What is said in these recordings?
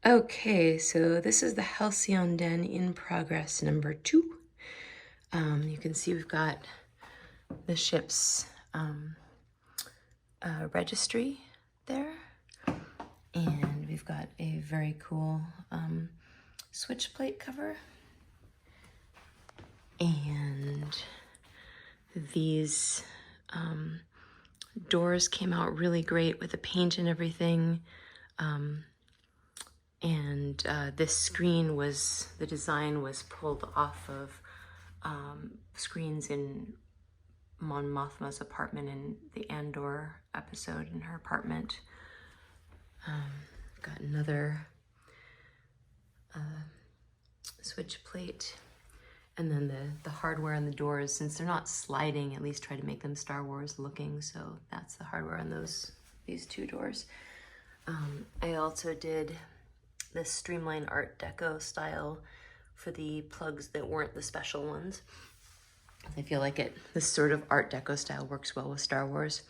Okay, so this is the Halcyon Den in progress number 2. You can see we've got the ship's registry there, and we've got a very cool switch plate cover, and these doors came out really great with the paint and everything. And this screen the design was pulled off of screens in Mon Mothma's apartment in the Andor episode in her apartment. Got another switch plate. And then the hardware on the doors, since they're not sliding, at least try to make them Star Wars looking. So that's the hardware on these 2 doors. I also did this streamlined Art Deco style for the plugs that weren't the special ones. I feel like this sort of Art Deco style works well with Star Wars.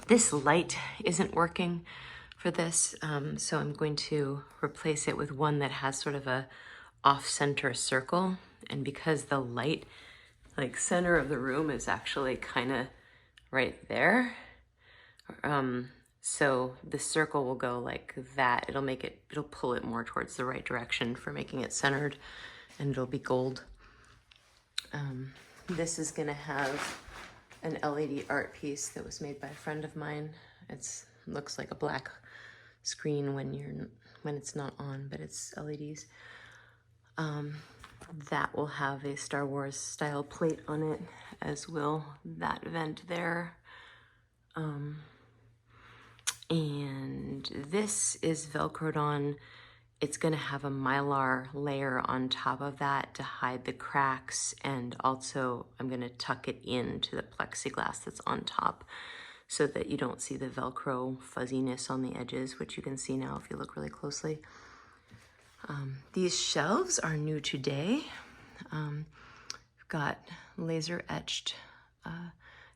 This light isn't working for this, so I'm going to replace it with one that has sort of a off-center circle. And because the light, like center of the room, is actually kind of right there, so the circle will go like that. It'll pull it more towards the right direction for making it centered, and it'll be gold. This is gonna have an LED art piece that was made by a friend of mine. It looks like a black screen when it's not on, but it's LEDs. That will have a Star Wars style plate on it, as will that vent there. And this is Velcroed on. It's gonna have a Mylar layer on top of that to hide the cracks, and also I'm gonna tuck it into the plexiglass that's on top so that you don't see the Velcro fuzziness on the edges, which you can see now if you look really closely. These shelves are new today. We've got laser etched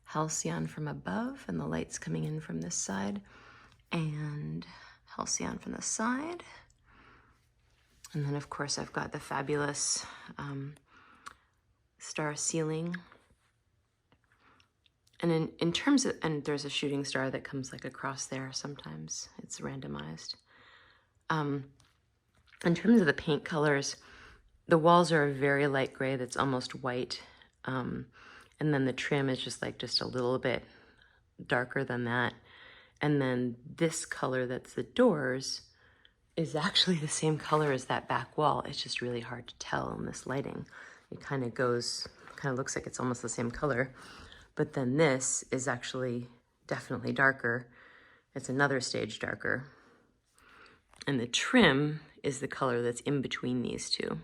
Halcyon from above, and the light's coming in from this side, and Halcyon from the side. And then of course I've got the fabulous star ceiling. And in terms of, and there's a shooting star that comes like across there sometimes. It's randomized. In terms of the paint colors, the walls are a very light gray that's almost white. And then the trim is just a little bit darker than that. And then this color that's the doors is actually the same color as that back wall. It's just really hard to tell in this lighting. It kind of looks like it's almost the same color. But then this is actually definitely darker. It's another stage darker. And the trim is the color that's in between these two.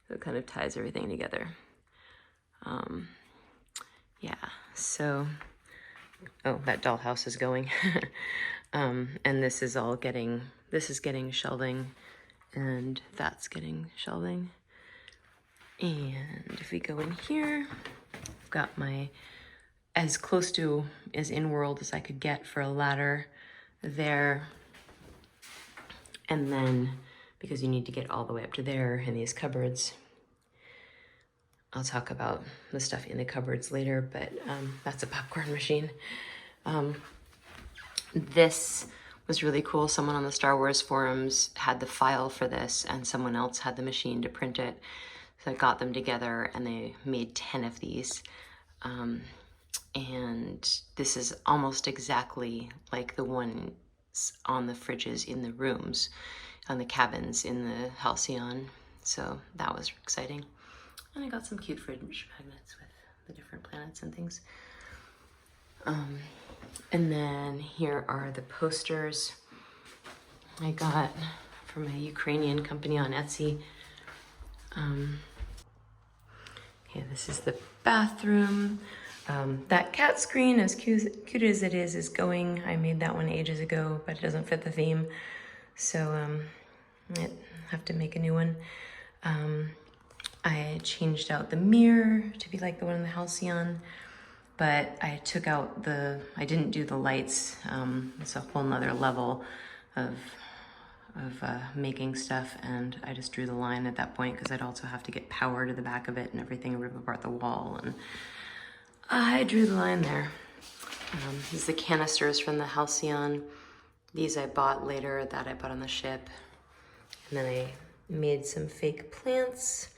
So it kind of ties everything together. Yeah, so, oh, that dollhouse is going. And this is getting shelving, and that's getting shelving. And if we go in here, I've got my, as close to as in-world as I could get for a ladder there. And then, because you need to get all the way up to there in these cupboards, I'll talk about the stuff in the cupboards later, but that's a popcorn machine. This was really cool. Someone on the Star Wars forums had the file for this, and someone else had the machine to print it. So I got them together, and they made 10 of these. And this is almost exactly like the ones on the fridges in the rooms, on the cabins in the Halcyon. So that was exciting. And I got some cute fridge magnets with the different planets and things. And then here are the posters I got from a Ukrainian company on Etsy. Okay, this is the bathroom. That cat screen, as cute as it is going. I made that one ages ago, but it doesn't fit the theme. So I have to make a new one. I changed out the mirror to be like the one in the Halcyon, but I took out I didn't do the lights. It's a whole nother level. of making stuff, and I just drew the line at that point because I'd also have to get power to the back of it and everything, rip apart the wall, and I drew the line there. These are the canisters from the Halcyon. These I bought later, that I bought on the ship. And then I made some fake plants,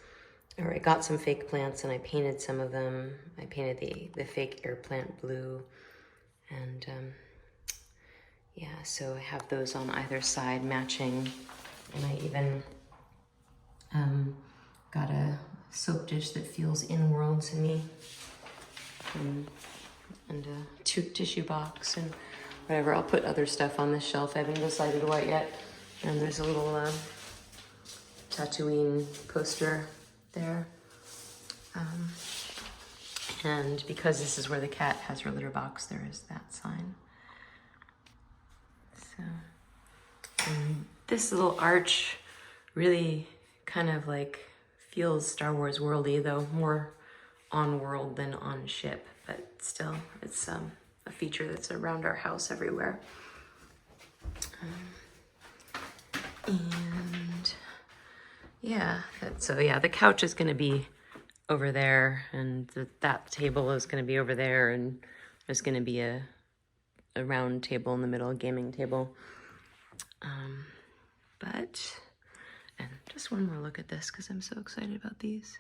or I got some fake plants and I painted some of them. I painted the fake air plant blue, and yeah, so I have those on either side matching, and I even got a soap dish that feels in-world to me, and a tissue box and whatever. I'll put other stuff on this shelf. I haven't decided what yet. And there's a little Tatooine poster there. And because this is where the cat has her litter box, there is that sign. So, and this little arch really kind of like feels Star Wars worldy, though more on world than on ship, but still it's a feature that's around our house everywhere. And yeah, so yeah, the couch is going to be over there, and that table is going to be over there, and there's going to be a round table in the middle, a gaming table. And just one more look at this because I'm so excited about these.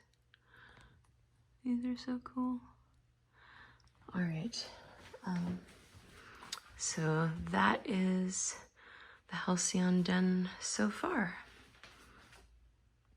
These are so cool. All right. So that is the Halcyon Den so far.